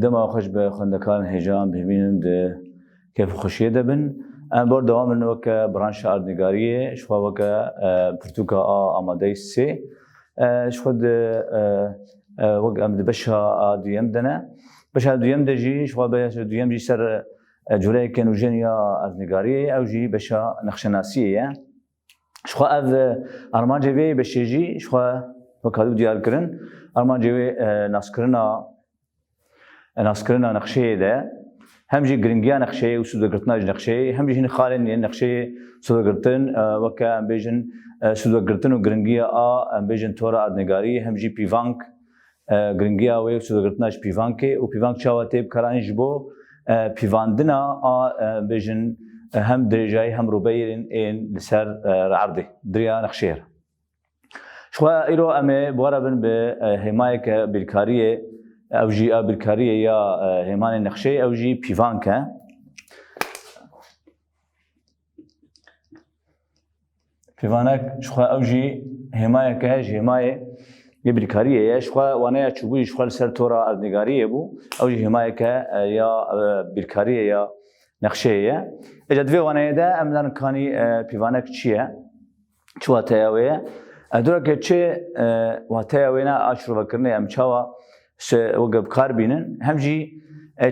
دما خوش به خندکان هیجان ببینن ده کیف خوشیه دبن. بار دوام انه که برانش اردنگاریه شو که پرتوکا آماده سه شو ده وقت امد بشها دویم دنه بشها دویم دجی شو بهش دویم جی سر جوره کنو جنیا اردنگاریه او جی بشها نقشناسیه شو اف ارمان جوی بشجی شو وکالو دیار کرن ارمان جوی ناسکرنا نقشه ده هم جي جرينجيا نقشه وسود قرطناج نقشه هم جي خالن نقشه سود قرطن وكا امبيجن سود قرطن وجرينجيا امبيجن تورا اردنگاري هم جي بيفانك جرينجيا و سود قرطناج بيفانكي و بيفانك شاواتيب كراني جبو بيفاندنا امبيجن هم درجاي هم روبيرين ان لسر عرضي دريا نقشير شو ايرو امي بورابن بهمايك بالكاريه او جي بالكاريه يا همان النقشه او جي بيفانكا بيفانك شخوا او جي همايه كهج همايه بالكاريه يا شخوا وانا تشوي شخوا سرتورا اردنگاريه بو او جي همايه ك يا بالكاريه يا نقشه اجد في وانا ده املان كاني بيفانك تشيا تشواتاويه ادرك تشي واتاوينا اشرو بكرني ام تشوا وقب كاربينن هم جي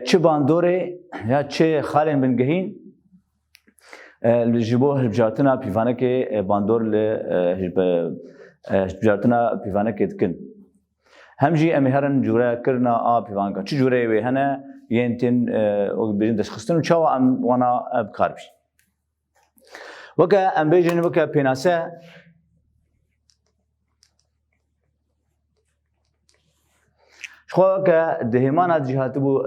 تشي باندوري يا تشي خالن بنجهين اللي جيبوه بجارتنا بيفانك باندور بجارتنا بيفانك تكن هم جي امهرن جورا كرنا بيفانك تشي جوري وي هنا ينتن وبين تشخيصن تشوا ام وانا بكاربي وكا ام بيجن وكا بيناسا شو كدهمان جهات بو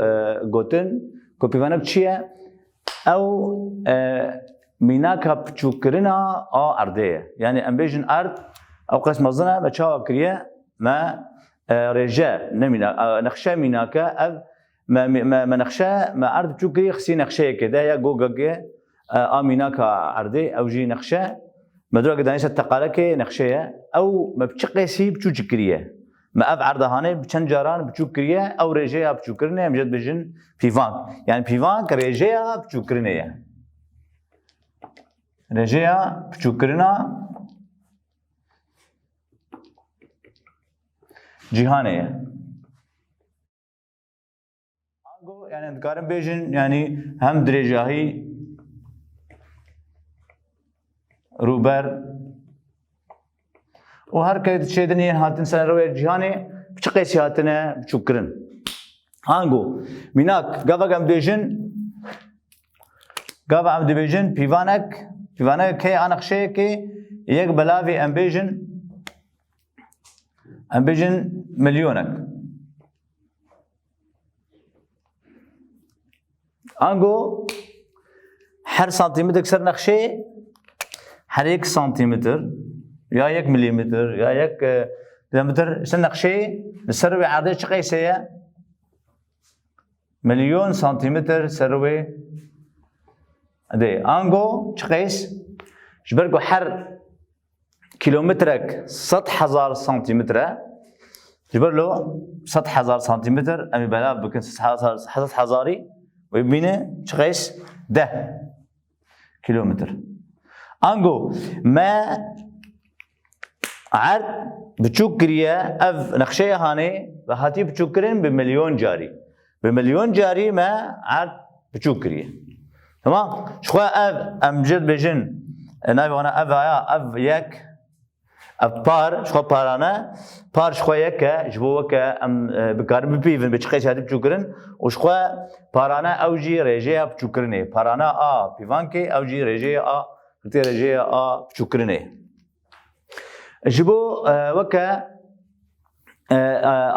قطن كوبيفانك شيء أو ميناكا بتشوكرنا أرضية يعني أمبيجن أرض أو قسم مزنا بتشاو كريه ما رجاء نمينا نخشى ميناكا أو ما نخشى ما أرض بتشوكريه خسي نخشى كده يا جوجا ميناكا أرضي أو جي نخشى مدرك دانيس التقالك نخشى أو ما بتشقيسي بتشوكريه ما أب عرضهانه بچند جاران بچوكريه او رجيا بچوكرنه مجد بجن بيفان يعني بيفان كرجيا بچوكرنه رجيا بچوكرنا جهانه انگو يعني انتقارن بجن يعني هم درجاهي روبر وهر كيد شيدني هاتن سنة روي جهاني بشقي سياتنا بشكرن هانغو ميناك قافا قام ديجن قافا عم ديجن بيفانك كي انا خشي كي يك بلافي امبيجن مليونك هانغو حر سنتيمتر كسر نخشي حر 1 سنتيمتر يا 1 مليمتر يا 1 مليمتر سنقشي السروي عادي شقيسية 1,000,000 سنتيمتر سروي ادي انغو شقيس جبركو حر كيلومترك سطح 1000 سنتيمتر جبرلو سطح 1000 سنتيمتر امي بلاف بكن سطح حزاري ويبينه شقيس 10 كيلومتر انغو ما عرض بچوكريه اف نقشه هاني وهاتي بچوكرين بمليون جاري ما عرض بچوكريه تمام شو اف امجد بجن انا وانا اف يك بار شو بارانا بار شو يك جبوك ام بكارب بيفن بچقيش هاتي بچوكرين وشو بارانا اوجي رجيا بچوكرينه بارانا بيفانكي اوجي رجيا قلت رجيا بچوكرينه جبو وكا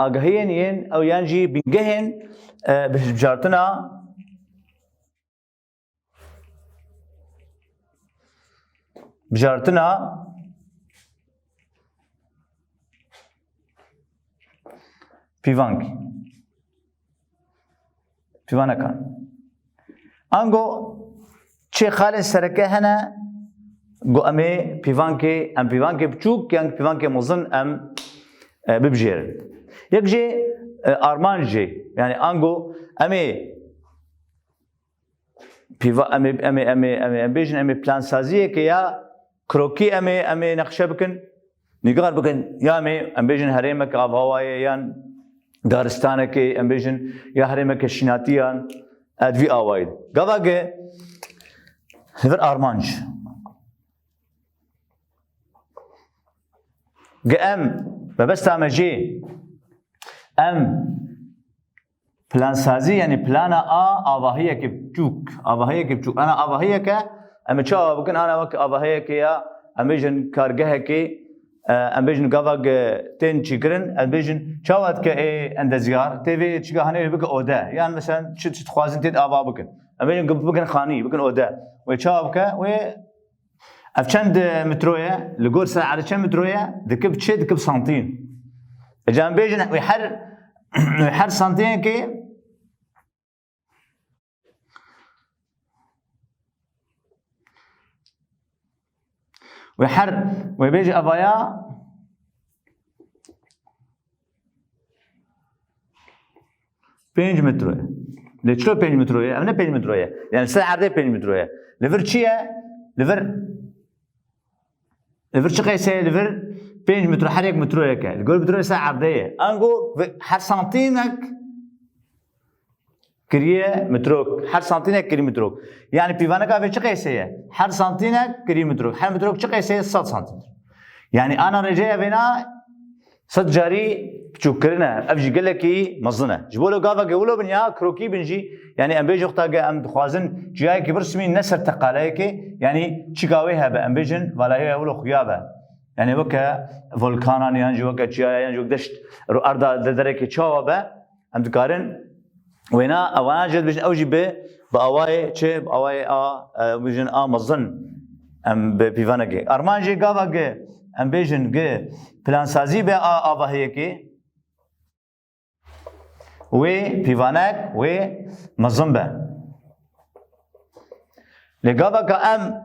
آگاهين ين او ينجي بنجهن بجارتنا بيفانكا انغو چه خالص سركه هنا گو امي بيفانكي بچوك يعني بيفانكي مزن ام ببجير يك جي ارمانجي يعني انجو امي بيفا امي بيجن امي بلان سازيه كيا كروكي امي نقشه بكن نيجار بكن يا ام بيجن هريمك افواي يان دارستانك ام بيجن يا هريمك شناتيان ادفي اوايد قباقه هفر ارمانج قام بس تعمجي ام بلان سازي يعني بلانا اواهيه كبتوك اواهيه كبتوك انا اواهيه ك ام تشاو بكن انا وك اواهيه كيا ام بيجن كارجه كي ام بيجن قباق تين تشيكرن ام بيجن تشاوت ك اند زيار تيفي تشغا هني بك اودا يعني مثلا شت خوازن تيد ابا بكن ام بيجن بكن خاني بكن اودا وتشاو بك و افشند مترويه لقول ساعه على كم مترويه دكب تشد دكب سنتين جان بيجن ويحر سنتين كي ويحر ويبيجي ابايا بينج مترويه ليشلو بينج مترويه امنا بينج مترويه يعني ساعه عرضيه بينج مترويه ليفر تشيا ليفر شقيسه ليفر بينج مترو حريق مترويه كا الجول مترويه ساعه عرضيه انجو حر سنتينك كريه متروك حر سنتينك كريه متروك يعني بيفانا في شقيسه حر سنتينك كريه متروك حر متروك شقيسه 6 سنتيمتر يعني انا رجع بينا صد جاري تشكرنا افجي قال لك مزنه جبولو قافا قولوا بنيا كروكي بنجي يعني ام بيجي اختها ام خوازن جاي كبرسمي نسر تقالايك يعني تشيكاويها بام بيجن ولا هي اولو خيابه يعني وكا فولكانان ينجي وكا جاي ينجي دشت ارض درك تشاوبه ام دكارن وينا اوانا جد بيجن اوجي باواي تشي باواي بيجن مزن ام بيفاناكي ارمانجي قافا ام بيجن پلان سازی به آواهی که و پیوانک و مزن به لگاوا که ام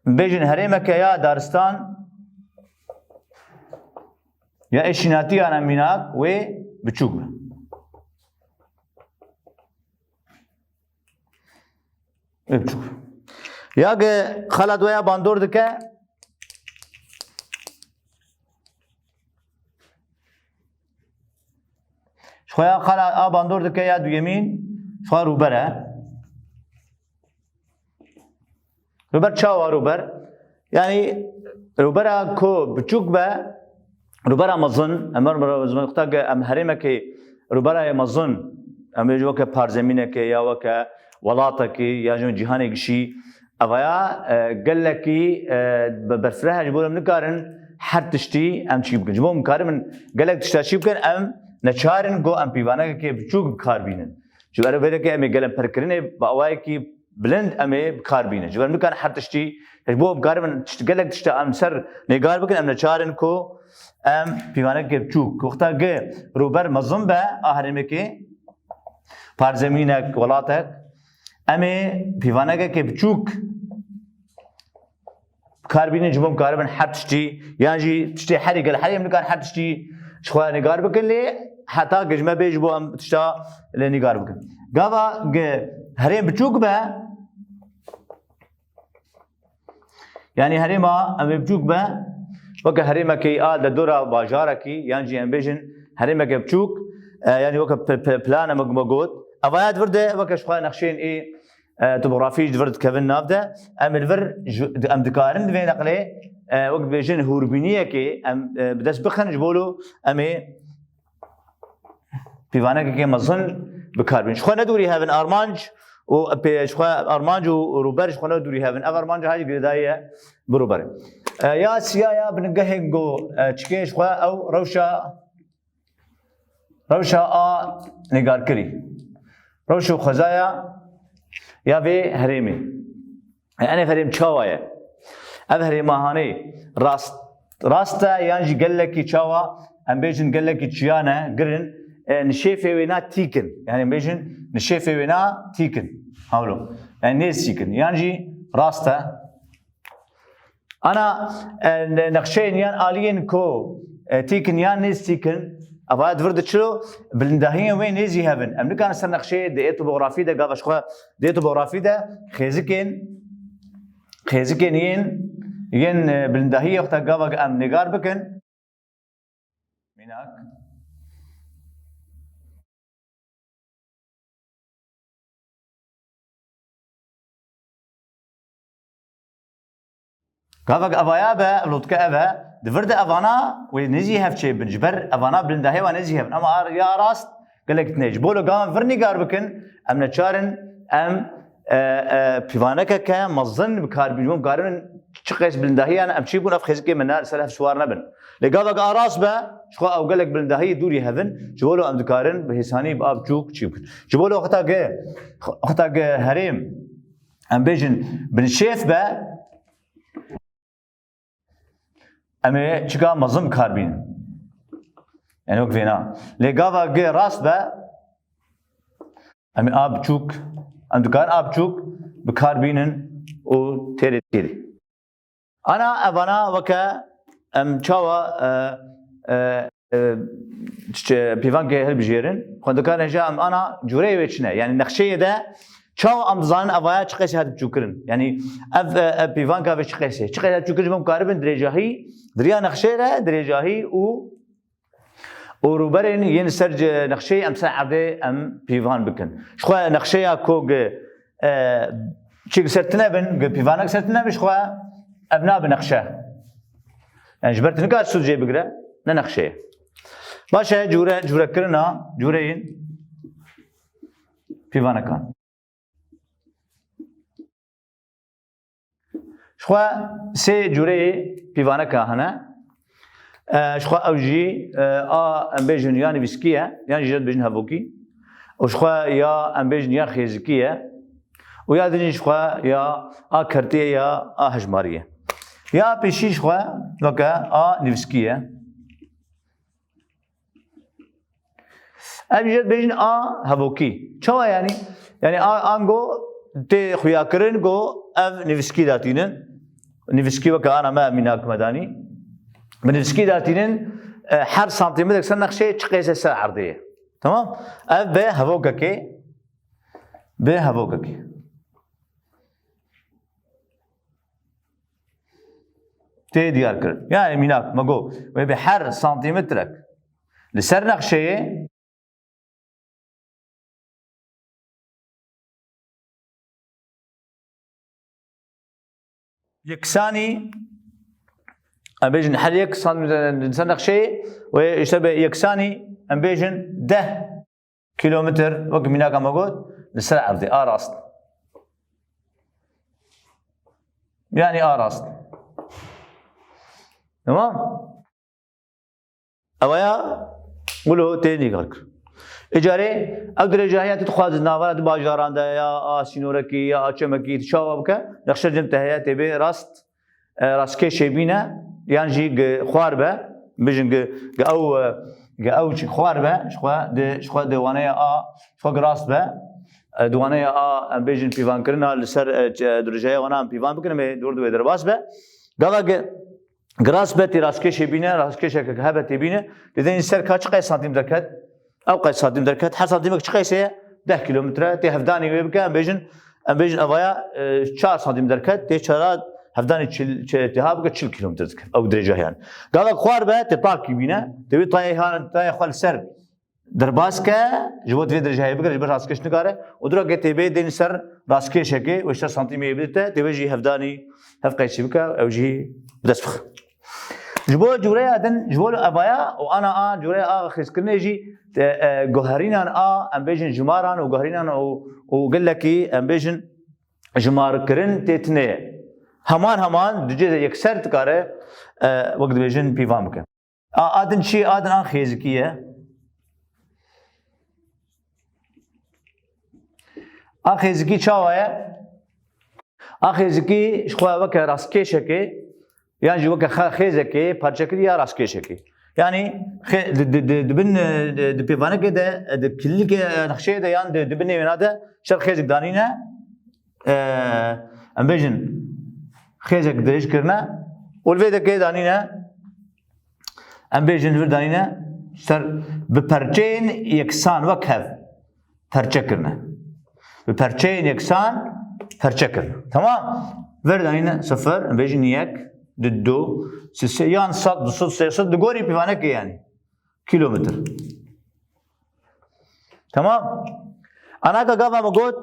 بیجن هریم که یا دارستان یا اشیناتی آن امیناک و بچوک به بچوک یا که خالد ویا باندور دکه شوية خلا باندور دكا يا دو يمين شوية روبرة روبر تشاو روبر يعني روبرة كو بتشوك با روبرة مظن امر مظن اختاق ام هريمة كي روبرة مظن ام يجوا كبارزمينة كي يا وكا ولاطة كي يا جو جهاني كشي افايا قال لك برفرها جبوا لهم نكارن حد تشتي ام تشي بكن جبوا مكارن من قال لك تشتي بكن ام نچارن گو ام پیوانه که بچوک کار بینن جو اره بده که امی گلم پرکرینه با اوای کی بلند امی کار بینه جو ام کان حد تشتی بو بکار من گلک تشتا ام سر نگار بکن ام نچارن کو ام پیوانه که بچوک وقتا گ روبر مظن به اهرمه که پار زمینک ولاتک امی پیوانه که بچوک کار بینه جو کار من حد تشتی یعنی تشتی حری گل حری ام کان حد تشتی شخواه نگار بکن لی حتی گجمه بیج بو ام تشتا لی نگار بکن گاوا هریم بچوک به یعنی هریما ام بچوک به وکه هریما کی دورا باجارا کی یعنی جی ام بیجن هریما کی بچوک یعنی وکه پلان مگود اوایت ورده وکه شخواه نقشین توبوغرافی ورد کفن نافده ام الور ام دکارن دوی نقله وقت بيجن هوربينيه كي ام بدس بخن جبولو امي بيفانا كي مظن بكاربين شخو ندوري هافن ارمانج و شخو ارمانج وروبر شخو ندوري هافن ارمانج هاي قدايه بروبر يا سيا يا بنقهنجو تشكي شخو او روشا نگار كري روشو خزايا يا في هريمي يعني هريم تشاوايا أظهر ماهاني راستا يانجي قال لك يشوا أم بيجن قال لك يشيانا قرن نشيفه وينا تيكن يعني بيجن نشيفه وينا تيكن هاولو يعني نيز تيكن يانجي راستا أنا نقشين يان آلين كو تيكن يان نيز تيكن افايا دفرد شلو بلندهيه وين نيزي هافن ام كان سر نقشه دي توبوغرافي ده قاف شخوا دي توبوغرافي ده خيزكين ين بلندهيه وقت قاف ام نگار بكن ميناك قافك افايا با لوتك افا دفرد افانا ونزي هفشي بنجبر افانا بلندهيه ونزي هفن اما يا راست قالك تنيج بولو قام فرني قار بكن ام نتشارن ام بيفانك كمظن بكاربينوم قارن تشقيس بلندهيه انا امشي بون افخزكي من سلف سوار نبن لقافك اراس با شخو او قالك بلندهيه دوري هفن جبولو ام دكارن بهساني باب جوك تشيبكن جبولو وقتا هريم ام بيجن بنشيف با امي چیکار مزم کاربین یعنی وقت فينا لقافا جي راس با امي اب چوك ام دكان اب چوك بكاربينن و تيري انا افانا وكا ام تشاوا بيفان جي هل بجيرن خند كان جا ام انا جوري ويچنه يعني نقشه ده چاو ام زان افايا چقيس هاد بچوكرن يعني اف بيفان كا چقيس چوكرن بم كاربن درجاهي دريا نقشه ده درجاهي و وروبرين ينسرج نقشه ام سعده ام بيفان بكن شخو نقشه كوغ چيك سرتنا بن بيفانك سرتنا مش خو ابناء بنقشه يعني جبرت نقاش سوجي بقرا نقشه باشا جوره كرنا جورين بيفانا كان شخو سي جوري بيفانا كهنا شخو اوجي ام بيجن يعني بسكيه يعني جد بيجن هافوكي وشخو يا ام بيجن يا خيزكيه ويا دني شخو يا كرتيه يا هجماريه يا بيشي شخو وكا نيفسكيه ام جد بيجن هافوكي شو يعني انغو تي خويا كرن جو اف نيفسكي داتينن نيفسكي وكا انا ما ميناك مداني بنفسكي داتينن حر سنتيمتر سن نقشه تقيس الساعه عرضيه تمام اف به هافوكاكي تي ديار كرن يعني ميناك ماغو بحر سنتيمترك لسر نقشه يكساني امبيجن حريك سنتيمتر نقشه ويشتبه يكساني امبيجن 10 كيلومتر وقت ميناك ماغو لسر عرضي راست يعني راست تمام اويا قولوا تاني قالك اجاري او درجايات تخواز ناورات باجاران دا يا سينوركي يا چمكي تشاوبك نقشه جمتها تبي راست راسكي شيبينا يعني جي خواربه بيجن او شي خواربه شخوا دوانيه شخوا راست به دوانيه بيجن بيفان كرنا لسر درجايه وانا بيفان بكنا دور دو درباس به قال گراس به راسكي شيبينا راسكي شك هبه تبينه لذين سر كاش قيس سنتيمتر كات او قيس سنتيمتر كات حسب سنتيمتر قيسه 10 كيلومتر تي هفداني ويبكا بيجن افايا 4 سنتيمتر كات تي 4 هفداني تهاب 4 كيلومتر او درجه يعني قال خوار به تطاكي بينا تبي طاي خل سر درباسكا جوت في درجه يبقى جبر راسكش نقاره ودرا تبي دين سر راسكي شكي و 10 سنتيمتر يبدا تبي جي هفداني هفقيس بكا او جي بدسفخ جبول جوريا دن جبول ابايا وانا جوريا خسكني جي جوهرينان ام بيجن جماران وجوهرينان وقال لك ام بيجن جمار كرن تتني همان دجي يكسر تكاره وقت بيجن بيفامك ادن شي ادن خيزكيه خيزكي چاوايه خيزكي شخوا وك راسكيشكي يعني جوك خيزكي بارشكري يا راسكيشكي يعني دبن دبيفانا كده كل نقشه ده يعني دبن هذا شر خيزك دانينا امبيجن خيزك دريش كرنا والفيدا كده دانينا امبيجن دانينا اشتر بپرچین یکسان وکهف پرچه کرنه بپرچین یکسان پرچه کرنه تمام وردانین صفر بیجن یک دو سه یان صد دو صد سه صد دگوری پیوانه که یعنی کیلومتر تمام انا که گاوا مگود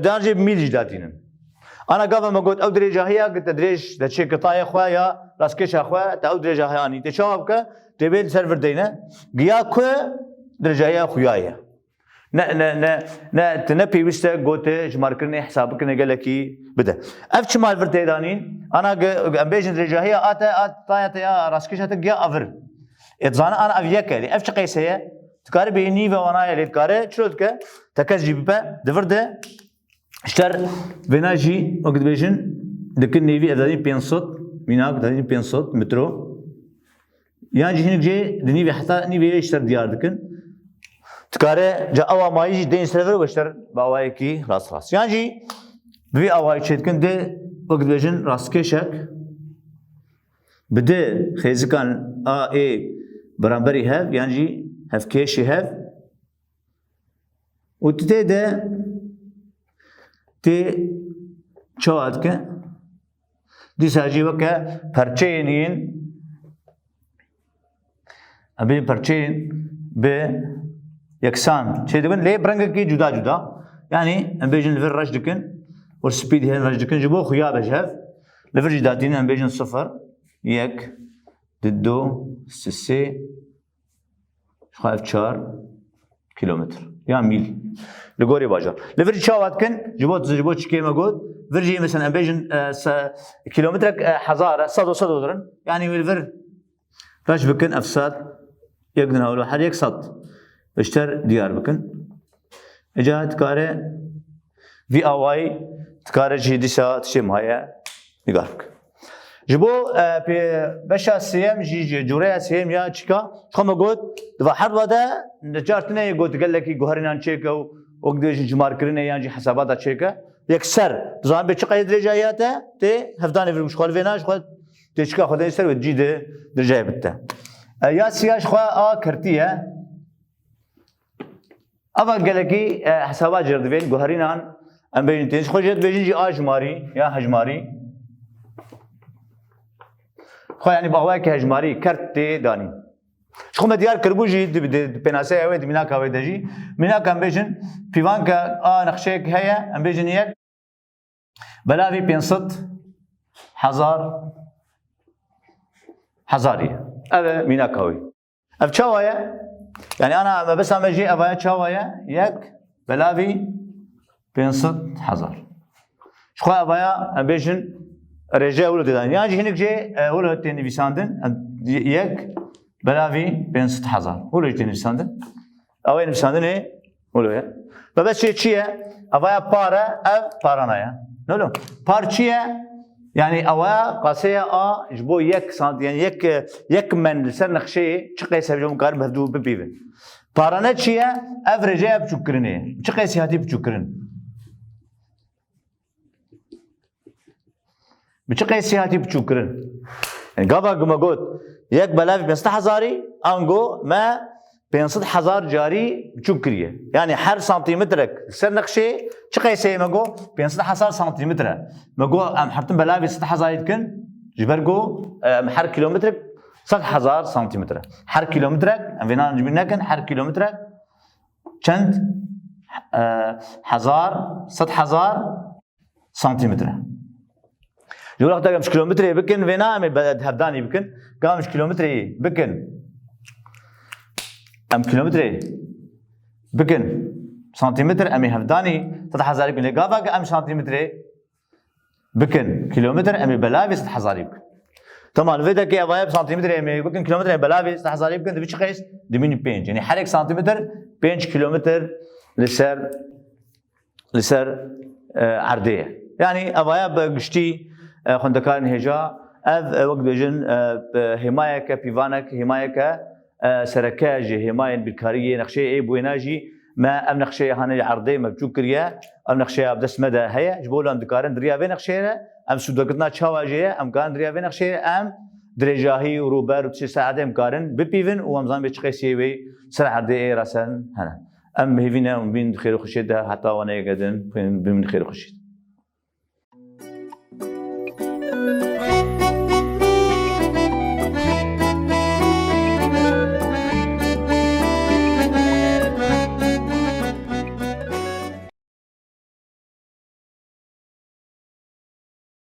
دانجی میل جداتینن انا قبل ما قلت او درجه هي قلت دريج دا شي قطاع اخويا راسكيش اخويا تا او درجه هاني تشابك تبين سيرفر دينا قياك درجه هي اخويا نا تنبي وست قلت جماركني حسابك قال لك بدا اف شمال فرتيدانين انا امبيجن درجه هي ات يا راسكيش تقيا افر اتزانا انا افيك اف شقيسه تكار بيني وانا اللي تكار شلوتك تكز جيبه دفرده اشتر بناجي وقت بيجن لكن نيفي اداني 500 ميناك اداني 500 مترو يعني هناك جي دنيفي حتى نيفي اشتر ديار دكن تكاره جا اوا ما يجي دين سيرفر واشتر باوايكي راس يعني بي اواي تشدكن دي وقت بيجن راس كيشك بده خيزكان اي برامبري هاف يعني هاف كيشي هاف وتتدا تی چواد که دیساجی وکه پرچینین ابی پرچین به یکسان چه دکن لی برنگ کی جدا جدا یعنی امبیجن لفر رش دکن و سپید هن رش دکن جبو خویا بجهف لفر جداتین امبیجن صفر یک دو سه خالف 4 کیلومتر یا میل لغوري باجر لفرجي شاوات كن جبوت كيما قول فرجي مثلا امبيجن كيلومترك حزاره صدو درن يعني الفر راش بكن افساد يقدر هولو حد يقصد اشتر ديار بكن اجا تكاره في اواي تكاره جي ديسا تشي مهيا يقارك جبو باشا سيم جي جوريا سيم يا تشكا خما قلت دفع حد ودا نجارتنا قلت قال لك جوهرنا نشيكو وقديش جمار كرنا يعني حساباتها تشيكا يكسر زمان بتشقى درجاياته تي هفداني في المشغول فيناش خد تشكا خد يسر وتجي درجايه بتا يا سياش خوا كرتيه ابا قال لك حسابات جردفين جوهرنا ام بين تنس خرجت بيجي اجماري يا هجماري خو يعني باواك هجماري كرتي داني شو ما ديار كربوجي بناسه اوي دميناك اوي دجي ميناك امبيجن بيفانكا نقشيك هيا امبيجن يك بلاوي 500 حزاري هذا ميناك اوي اف تشاويا يعني انا بس اما اجي ابا تشاويا يك بلاوي 500 حزار شو ابايا امبيجن رجاء ولد داني يعني هناك جي ولد تاني بيساندن يك بلاوي 500 حزار ولد تاني بيساندن اوين بيساندن ايه ولد فبس شيء ابايا بارا او بارانايا نو بارشيا يعني اوا قاسيه جبو يك سانت يعني يك من لسان نخشي شقي سبجو مقار بهدو ببيبن بارانا تشيا افريجا بشكرني شقي سياتي بشكرن بشقي سياتي بشكرن يعني قبل ما قلت يك بلاوي 500 حزاري انجو ما 500 حزار جاري بشكريه يعني حر سنتيمترك سر نقشي شقي سي ماغو 500 حزار سنتيمتر ماغو ام حرتم بلاوي 6 حزار يتكن جبرغو حر كيلومترك 6 حزار سنتيمتر حر كيلومترك ام فينا نجمناكن حر كيلومترك چند حزار 6 حزار سنتيمتر جو وقت مش كيلومتر بكن فينا ام هبداني بكن قام مش كيلومتر بكن ام كيلومتر بكن سنتيمتر امي هفداني 6000 بكن لقافا ام سنتيمتر بكن كيلومتر امي بلاوي 6000 بكن طبعا فيدا كي افايب سنتيمتر امي بكن كيلومتر بلاوي 6000 بكن دبي قيس دمين بينج يعني حرك سنتيمتر بينج كيلومتر لسر عرضيه يعني افايب قشتي خندكان هجا اف وقت بيجن حمايه كبيفانك حمايه سركاجي حمايه بالكاريه نقشي اي بويناجي ما ام نقشي هاني عرضي مبجوك كريا ام نقشي بدس مدى هيا جبولان دكارن دريا بين نقشي ام سودقتنا تشاواجي ام كان دريا بين نقشي ام درجاهي وروبر وتشي ساعات مقارن ببيفن ومزان بيتشقي سيوي سرع عردي راسن هنا ام هيفينا وبين خير خشيد حتى وانا قدم بمن خير خشيد